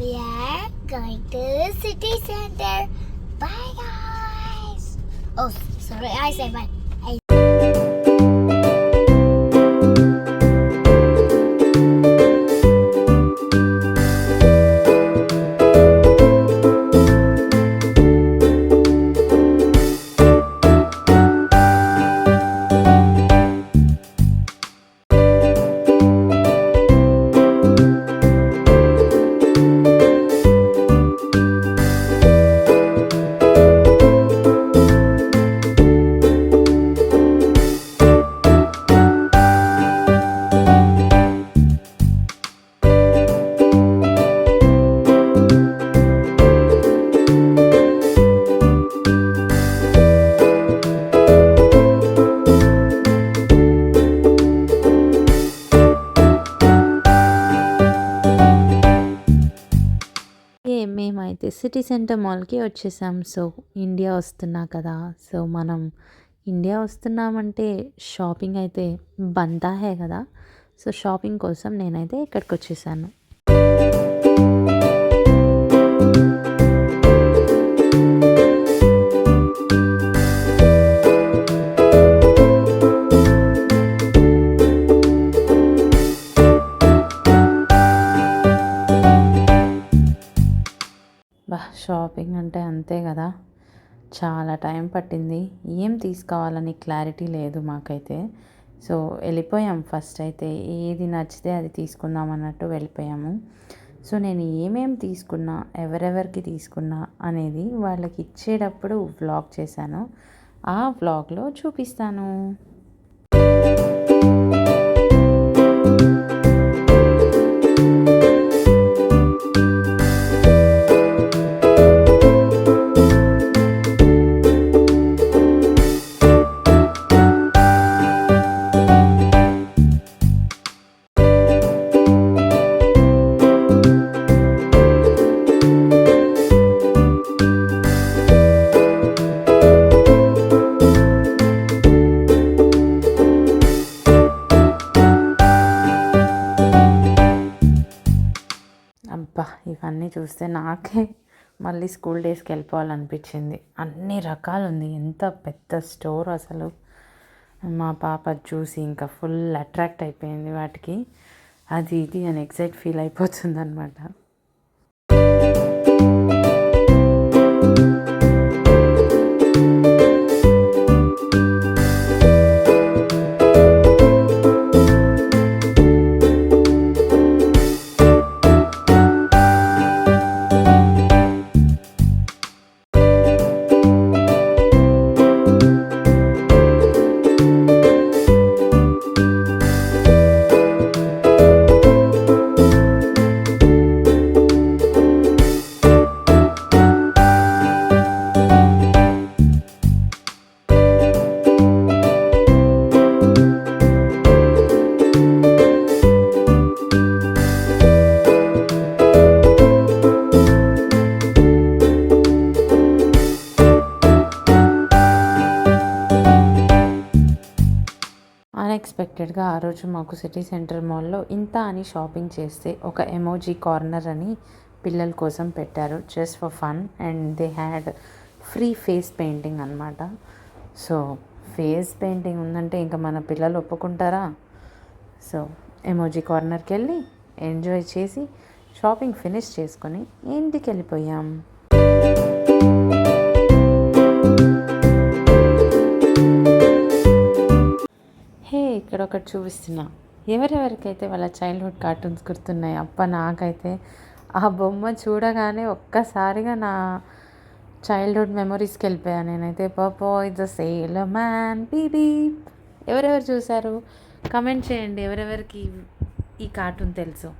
We are going to city center. Bye, guys. Oh, sorry, I said bye. మేమైతే city centre మాల్కి వచ్చేసాం. So India వస్తున్నా కదా, so మనం ఇండియా వస్తున్నామంటే షాపింగ్ అయితే బంతా హే కదా. సో షాపింగ్ కోసం నేనైతే ఇక్కడికి వచ్చేసాను. షాపింగ్ అంటే అంతే కదా, చాలా టైం పట్టింది. ఏం తీసుకోవాలని క్లారిటీ లేదు మాకైతే. సో వెళ్ళిపోయాం. ఫస్ట్ అయితే ఏది నచ్చితే అది తీసుకుందాం అన్నట్టు వెళ్ళిపోయాము. సో నేను ఏమేమి తీసుకున్నా, ఎవరెవరికి తీసుకున్నా అనేది వాళ్ళకి ఇచ్చేటప్పుడు వ్లాగ్ చేశాను. ఆ వ్లాగ్లో చూపిస్తాను. అబ్బా, ఇవన్నీ చూస్తే నాకే మళ్ళీ స్కూల్ డేస్కి వెళ్ళిపోవాలనిపించింది. అన్ని రకాలు ఉంది, ఎంత పెద్ద స్టోర్ అసలు. మా పాప చూసి ఇంకా ఫుల్ అట్రాక్ట్ అయిపోయింది వాటికి. అది ఇది అని ఎక్సైట్ ఫీల్ అయిపోతుంది అనమాట. అన్ఎక్స్పెక్టెడ్గా ఆ రోజు మాకు సిటీ సెంటర్ మాల్లో ఇంత అని షాపింగ్ చేస్తే ఒక ఎమోజీ కార్నర్ అని పిల్లల కోసం పెట్టారు, just for fun. And they had free face painting అనమాట. సో ఫేస్ పెయింటింగ్ ఉందంటే ఇంకా మన పిల్లలు ఒప్పుకుంటారా? సో ఎమోజీ కార్నర్కి వెళ్ళి ఎంజాయ్ చేసి షాపింగ్ ఫినిష్ చేసుకొని ఇంటికి వెళ్ళిపోయాం. ఇక్కడ ఒకటి చూపిస్తున్నా. ఎవరెవరికైతే వాళ్ళ చైల్డ్హుడ్ కార్టూన్స్ గుర్తున్నాయి. నాకైతే ఆ బొమ్మ చూడగానే ఒక్కసారిగా నా చైల్డ్హుడ్ మెమరీస్కి వెళ్ళిపోయాను నేనైతే. పాపాయ్ ద సేలర్ మ్యాన్, బీబీ. ఎవరెవరు చూసారు కమెంట్ చేయండి, ఎవరెవరికి ఈ కార్టూన్ తెలుసు.